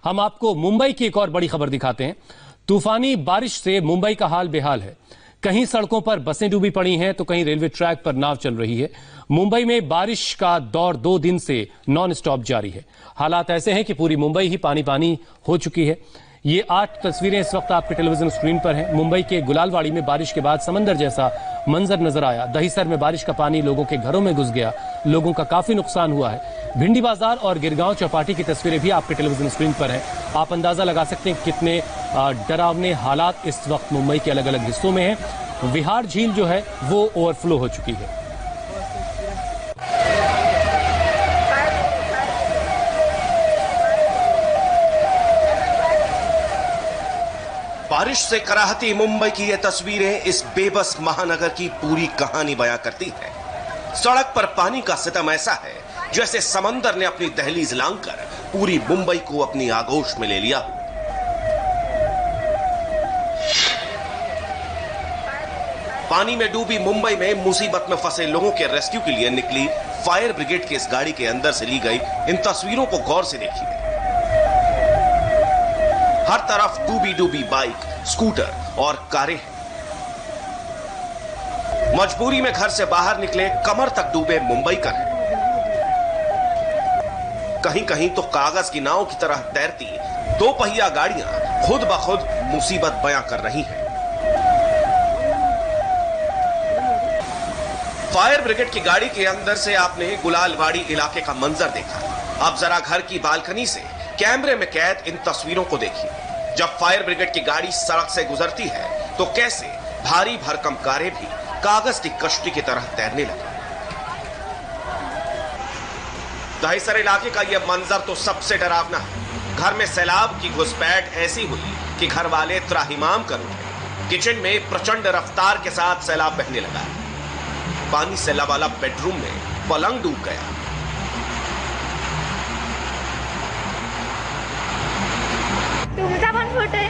हम आपको मुंबई की एक और बड़ी खबर दिखाते हैं। तूफानी बारिश से मुंबई का हाल बेहाल है। कहीं सड़कों पर बसें डूबी पड़ी हैं तो कहीं रेलवे ट्रैक पर नाव चल रही है। मुंबई में बारिश का दौर 2 दिन से नॉन स्टॉप जारी है। हालात ऐसे हैं कि पूरी मुंबई ही पानी पानी हो चुकी है। ये 8 तस्वीरें इस वक्त आपके टेलीविजन स्क्रीन पर हैं। मुंबई के गुलालवाड़ी में बारिश के बाद समंदर जैसा मंजर नजर आया। दहिसर में बारिश का पानी लोगों के घरों में घुस गया। लोगों का काफी नुकसान हुआ है। भिंडी बाजार और गिरगांव चौपाटी की तस्वीरें भी आपके टेलीविजन स्क्रीन पर हैं। आप अंदाजा लगा सकते हैं कितने डरावने हालात इस वक्त मुंबई के अलग अलग हिस्सों में हैं। विहार झील जो है वो ओवरफ्लो हो चुकी है। बारिश से कराहती मुंबई की ये तस्वीरें इस बेबस महानगर की पूरी कहानी बयां करती है। सड़क पर पानी का सितम ऐसा है जैसे समंदर ने अपनी दहलीज लांघकर पूरी मुंबई को अपनी आगोश में ले लिया। पानी में डूबी मुंबई में मुसीबत में फंसे लोगों के रेस्क्यू के लिए निकली फायर ब्रिगेड की इस गाड़ी के अंदर से ली गई इन तस्वीरों को गौर से देखिए। हर तरफ डूबी डूबी बाइक, स्कूटर और कारें हैं। मजबूरी में घर से बाहर निकले कमर तक डूबे मुंबईकर हैं। कहीं कहीं तो कागज की नाव की तरह तैरती 2 पहिया गाड़ियां खुद ब खुद मुसीबत बयां कर रही हैं। फायर ब्रिगेड की गाड़ी के अंदर से आपने गुलालवाड़ी इलाके का मंजर देखा। अब जरा घर की बालकनी से कैमरे में कैद इन तस्वीरों को देखिए। जब फायर ब्रिगेड की गाड़ी सड़क से गुजरती है तो कैसे भारी भरकम कारें भी कागज की कश्ती की तरह तैरने लगी। दहिसर इलाके का यह मंजर तो सबसे डरावना है। घर में सैलाब की घुसपैठ ऐसी हुई कि घर वाले त्राहिमाम कर उठे। किचन में प्रचंड रफ्तार के साथ सैलाब बहने लगा। पानी से लबालब बेडरूम में पलंग डूब गया।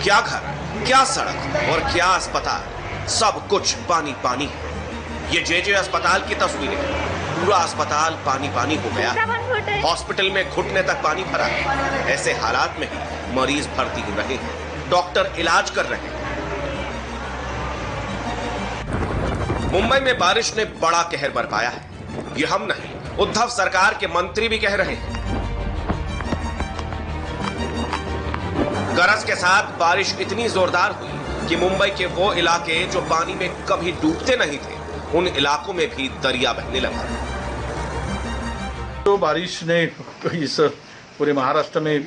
क्या घर, क्या सड़क और क्या अस्पताल, सब कुछ पानी पानी है। ये जे अस्पताल की तस्वीरें हैं। पूरा अस्पताल पानी पानी हो गया। हॉस्पिटल में घुटने तक पानी भरा है। ऐसे हालात में ही मरीज भर्ती हो रहे हैं, डॉक्टर इलाज कर रहे हैं। मुंबई में बारिश ने बड़ा कहर बरपाया है। ये हम नहीं, उद्धव सरकार के मंत्री भी कह रहे हैं। गरज के साथ बारिश इतनी जोरदार हुई कि मुंबई के वो इलाके जो पानी में कभी डूबते नहीं थे, उन इलाकों में भी दरिया बहने लगा। तो बारिश ने इस पूरे महाराष्ट्र में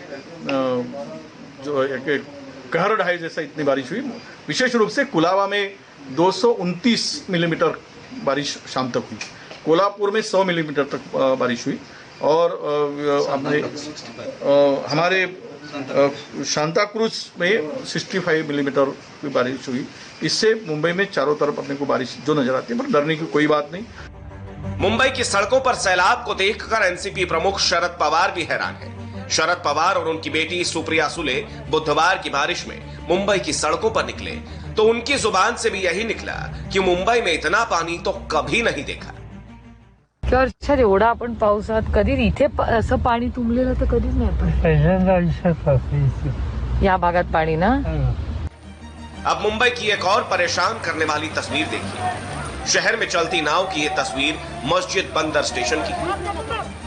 जो एक कहर ढाई जैसा इतनी बारिश हुई। विशेष रूप से कुलाबा में 229 मिलीमीटर बारिश शाम तक हुई। कोल्हापुर में 100 मिलीमीटर तक बारिश हुई और हमारे सांता क्रूज में 65 मिलीमीटर की बारिश हुई। इससे मुंबई में चारों तरफ अपने को बारिश जो नजर आती है, पर डरने की कोई बात नहीं। मुंबई की सड़कों पर सैलाब को देखकर एनसीपी प्रमुख शरद पवार भी हैरान है। शरद पवार और उनकी बेटी सुप्रिया सुले बुधवार की बारिश में मुंबई की सड़कों पर निकले तो उनकी जुबान से भी यही निकला कि मुंबई में इतना पानी तो कभी नहीं देखा। सर एवढा आपण पावसात कधी इथे असं पाणी तुंबलेलं तर कधीच नाही पण या भागात पाणी ना। अब मुंबई की एक और परेशान करने वाली तस्वीर देखिए। शहर में चलती नाव की ये तस्वीर मस्जिद बंदर स्टेशन की,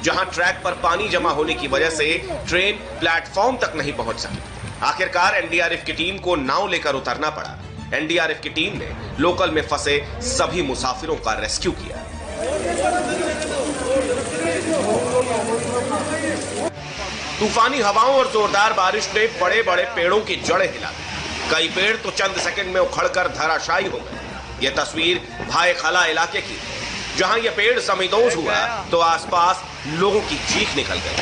जहां ट्रैक पर पानी जमा होने की वजह से ट्रेन प्लेटफॉर्म तक नहीं पहुंच सकी। आखिरकार एनडीआरएफ की टीम को नाव लेकर उतरना पड़ा। एनडीआरएफ की टीम ने लोकल में फंसे सभी मुसाफिरों का रेस्क्यू किया। तूफानी हवाओं और जोरदार बारिश ने बड़े बड़े पेड़ों की जड़ें हिला दी। कई पेड़ तो चंद सेकंड में उखड़कर धराशायी हो गए। यह तस्वीर भाईखला इलाके की, जहां यह पेड़ जमींदोज हुआ तो आसपास लोगों की चीख निकल गई।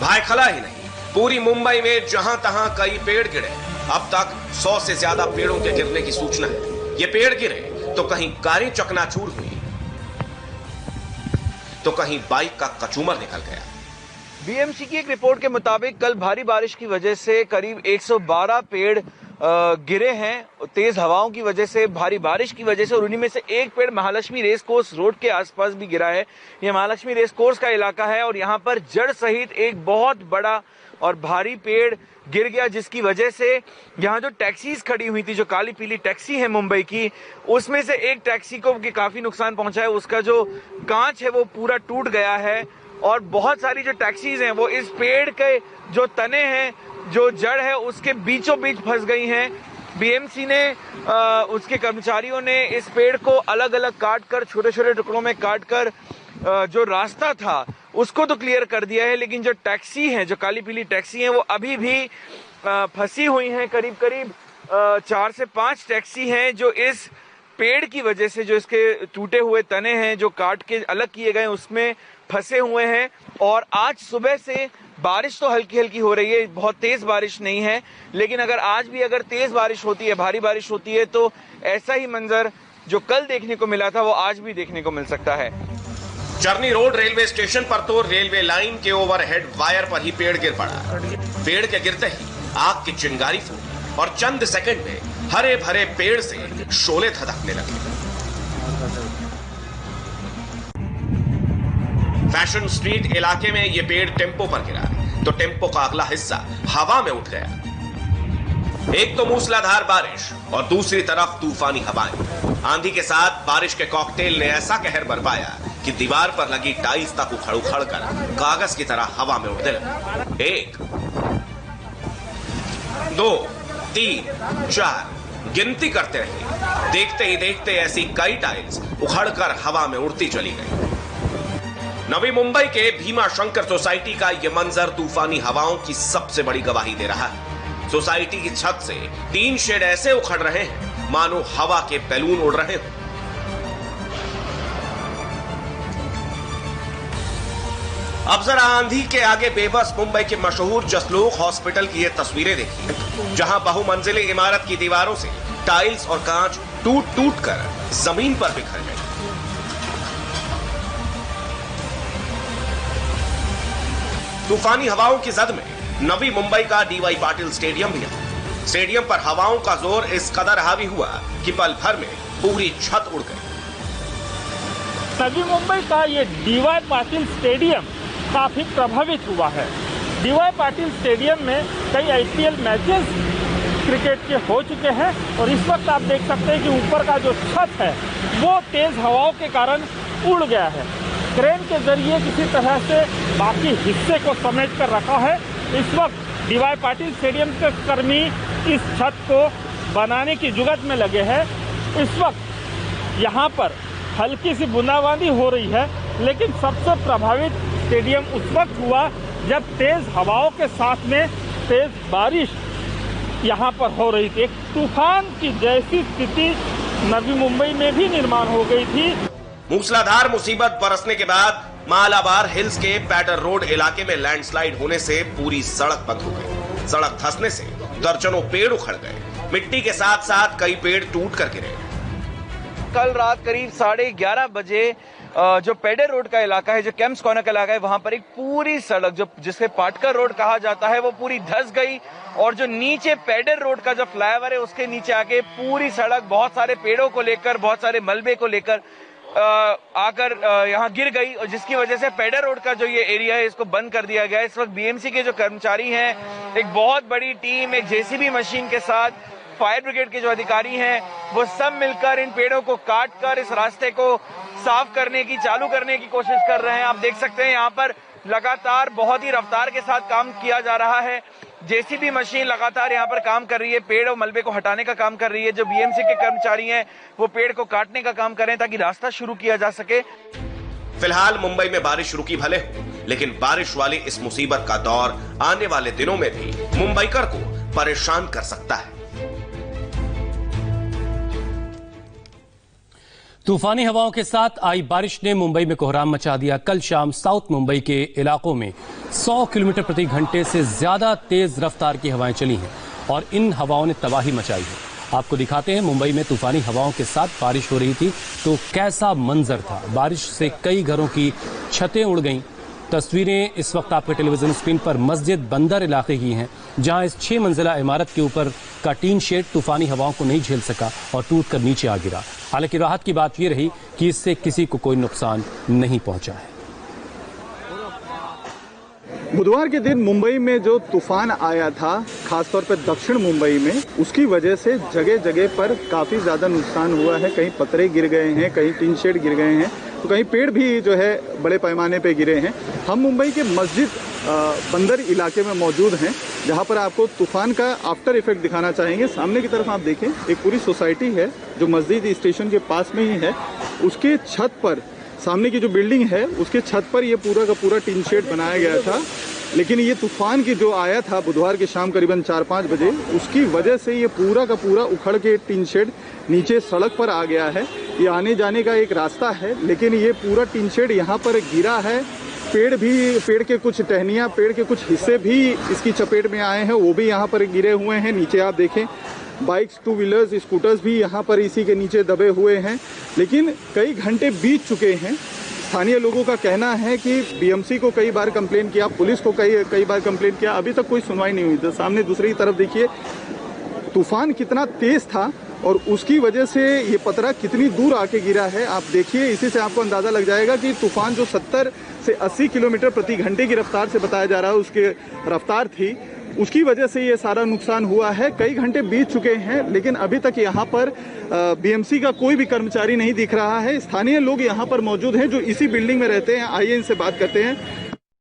भाईखला ही नहीं, पूरी मुंबई में जहां तहां कई पेड़ गिरे। अब तक 100 से ज्यादा पेड़ों के गिरने की सूचना है। ये पेड़ गिरे तो कहीं कारें चकनाचूर हुई तो कहीं बाइक का कचूमर निकल गया। बीएमसी की एक रिपोर्ट के मुताबिक कल भारी बारिश की वजह से करीब 112 पेड़ गिरे हैं तेज हवाओं की वजह से, भारी बारिश की वजह से, और उन्हीं में से एक पेड़ महालक्ष्मी रेस कोर्स रोड के आसपास भी गिरा है। ये महालक्ष्मी रेस कोर्स का इलाका है और यहाँ पर जड़ सहित एक बहुत बड़ा और भारी पेड़ गिर गया, जिसकी वजह से यहाँ जो टैक्सीज खड़ी हुई थी, जो काली पीली टैक्सी है मुंबई की, उसमें से एक टैक्सी को काफी नुकसान पहुंचा है। उसका जो कांच है वो पूरा टूट गया है और बहुत सारी जो टैक्सीज हैं वो इस पेड़ के जो तने हैं, जो जड़ है, उसके बीचों बीच फंस गई हैं। बीएमसी ने उसके कर्मचारियों ने इस पेड़ को अलग अलग काट कर, छोटे छोटे टुकड़ों में काट कर जो रास्ता था उसको तो क्लियर कर दिया है, लेकिन जो टैक्सी है, जो काली पीली टैक्सी है, वो अभी भी फंसी हुई हैं। करीब करीब 4 से 5 टैक्सी हैं जो इस पेड़ की वजह से, जो इसके टूटे हुए तने हैं जो काट के अलग किए गए, उसमें फंसे हुए हैं। और आज सुबह से बारिश तो हल्की हल्की हो रही है, बहुत तेज बारिश नहीं है, लेकिन आज भी अगर तेज बारिश होती है, भारी बारिश होती है, तो ऐसा ही मंजर जो कल देखने को मिला था वो आज भी देखने को मिल सकता है। चरनी रोड रेलवे स्टेशन पर तो रेलवे लाइन के ओवरहेड वायर पर ही पेड़ गिर पड़ा। पेड़ के गिरते ही आग की चिंगारी फूटी और चंद सेकंड में हरे भरे पेड़ से शोले धधकने लगे। फैशन स्ट्रीट इलाके में यह पेड़ टेम्पो पर गिरा तो टेम्पो का अगला हिस्सा हवा में उठ गया। एक तो मूसलाधार बारिश और दूसरी तरफ तूफानी हवाएं। आंधी के साथ बारिश के कॉकटेल ने ऐसा कहर बरपाया कि दीवार पर लगी टाइल्स तक उखड़ कर कागज की तरह हवा में उड़ने लगी। 1 2 3 4 गिनती करते रहे। देखते ही देखते ऐसी कई टाइल्स उखड़कर हवा में उड़ती चली गई। नवी मुंबई के भीमा शंकर सोसाइटी का यह मंजर तूफानी हवाओं की सबसे बड़ी गवाही दे रहा है। सोसाइटी की छत से 3 शेड ऐसे उखड़ रहे हैं मानो हवा के बैलून उड़ रहे हो। अब जरा आंधी के आगे बेबस मुंबई के मशहूर जसलोक हॉस्पिटल की ये तस्वीरें देखिए, जहां बहुमंजिली इमारत की दीवारों से टाइल्स और कांच टूट टूट कर जमीन पर बिखर गए। तूफानी हवाओं की जद में नवी मुंबई का डीवाई पाटिल स्टेडियम भी है। स्टेडियम पर हवाओं का जोर इस कदर हावी हुआ कि पल भर में पूरी छत उड़ गई। नवी मुंबई का ये डीवाई पाटिल स्टेडियम काफी प्रभावित हुआ है। डीवाई पाटिल स्टेडियम में कई आईपीएल मैचेस क्रिकेट के हो चुके हैं और इस वक्त आप देख सकते हैं कि ऊपर का जो छत है वो तेज हवाओं के कारण उड़ गया है। क्रेन के जरिए किसी तरह से बाकी हिस्से को समेट कर रखा है। इस वक्त डीवाई पाटिल स्टेडियम के कर्मी इस छत को बनाने की जुगत में लगे हैं। इस वक्त यहाँ पर हल्की सी बूंदाबांदी हो रही है, लेकिन सबसे प्रभावित स्टेडियम उस वक्त हुआ जब तेज हवाओं के साथ में तेज बारिश यहाँ पर हो रही थी। एक तूफान की जैसी स्थिति नवी मुंबई में भी निर्माण हो गई थी। मूसलाधार मुसीबत बरसने के बाद मालाबार हिल्स के पैटर रोड इलाके में लैंडस्लाइड होने से पूरी सड़क बंद हो गई। सड़क धंसने से दर्जनों पेड़ उखड़ गए। मिट्टी के साथ साथ कई पेड़ टूट कर गिरे। कल रात करीब 11:30 बजे जो पेडर रोड का इलाका है, जो कैम्प्स कॉर्नर का इलाका है, वहां पर एक पूरी सड़क जो जिसे पाटकर रोड कहा जाता है वो पूरी धंस गई और जो नीचे पेडर रोड का जो फ्लाईओवर है उसके नीचे आके पूरी सड़क बहुत सारे पेड़ों को लेकर, बहुत सारे मलबे को लेकर आकर यहाँ गिर गई और जिसकी वजह से पेडर रोड का जो ये एरिया है इसको बंद कर दिया गया है। इस वक्त बीएमसी के जो कर्मचारी हैं, एक बहुत बड़ी टीम, एक जेसीबी मशीन के साथ फायर ब्रिगेड के जो अधिकारी हैं, वो सब मिलकर इन पेड़ों को काट कर इस रास्ते को साफ करने की, चालू करने की कोशिश कर रहे हैं। आप देख सकते हैं यहाँ पर लगातार बहुत ही रफ्तार के साथ काम किया जा रहा है। जेसीबी मशीन लगातार यहाँ पर काम कर रही है, पेड़ और मलबे को हटाने का काम कर रही है। जो बीएमसी के कर्मचारी हैं वो पेड़ को काटने का काम कर रहे हैं ताकि रास्ता शुरू किया जा सके। फिलहाल मुंबई में बारिश रुकी भले हो, लेकिन बारिश वाली इस मुसीबत का दौर आने वाले दिनों में भी मुंबईकर को परेशान कर सकता है। तूफानी हवाओं के साथ आई बारिश ने मुंबई में कोहराम मचा दिया। कल शाम साउथ मुंबई के इलाकों में 100 किलोमीटर प्रति घंटे से ज्यादा तेज रफ्तार की हवाएं चली हैं और इन हवाओं ने तबाही मचाई है। आपको दिखाते हैं मुंबई में तूफानी हवाओं के साथ बारिश हो रही थी तो कैसा मंजर था। बारिश से कई घरों की छतें उड़ गईं। तस्वीरें इस वक्त आपके टेलीविजन स्क्रीन पर मस्जिद बंदर इलाके की हैं। जहां इस 6 मंजिला इमारत के ऊपर का टीन शेड तूफानी हवाओं को नहीं झेल सका और टूटकर नीचे आ गिरा। हालांकि राहत की बात यह रही कि इससे किसी को कोई नुकसान नहीं पहुंचा है। बुधवार के दिन मुंबई में जो तूफान आया था, खासतौर पर दक्षिण मुंबई में, उसकी वजह से जगह जगह पर काफ़ी ज़्यादा नुकसान हुआ है। कहीं पतरे गिर गए हैं, कहीं टीन शेड गिर गए हैं, तो कहीं पेड़ भी जो है बड़े पैमाने पे गिरे हैं। हम मुंबई के मस्जिद बंदर इलाके में मौजूद हैं, जहां पर आपको तूफान का आफ्टर इफेक्ट दिखाना चाहेंगे। सामने की तरफ आप देखें, एक पूरी सोसाइटी है जो मस्जिद स्टेशन के पास में ही है। उसके छत पर, सामने की जो बिल्डिंग है उसके छत पर ये पूरा का पूरा टीन शेड बनाया गया था। लेकिन ये तूफान की जो आया था बुधवार की शाम करीबन 4-5 बजे, उसकी वजह से ये पूरा का पूरा उखड़ के टीन शेड नीचे सड़क पर आ गया है। ये आने जाने का एक रास्ता है, लेकिन ये पूरा टीन शेड यहाँ पर गिरा है। पेड़ के कुछ टहनियाँ, पेड़ के कुछ हिस्से भी इसकी चपेट में आए हैं, वो भी यहाँ पर गिरे हुए हैं। नीचे आप देखें, बाइक्स, 2 व्हीलर्स, स्कूटर्स भी यहाँ पर इसी के नीचे दबे हुए हैं। लेकिन कई घंटे बीत चुके हैं। स्थानीय लोगों का कहना है कि बीएमसी को कई बार कंप्लेन किया, पुलिस को कई बार कंप्लेन किया, अभी तक कोई सुनवाई नहीं हुई। तो सामने दूसरी तरफ देखिए, तूफान कितना तेज था और उसकी वजह से ये पतरा कितनी दूर आके गिरा है। आप देखिए, इसी से आपको अंदाज़ा लग जाएगा कि तूफान जो 70 से 80 किलोमीटर प्रति घंटे की रफ्तार से बताया जा रहा है, उसकी रफ्तार थी, उसकी वजह से ये सारा नुकसान हुआ है। कई घंटे बीत चुके हैं, लेकिन अभी तक यहाँ पर बीएमसी का कोई भी कर्मचारी नहीं दिख रहा है। स्थानीय लोग यहाँ पर मौजूद हैं जो इसी बिल्डिंग में रहते हैं। आइए इनसे बात करते हैं।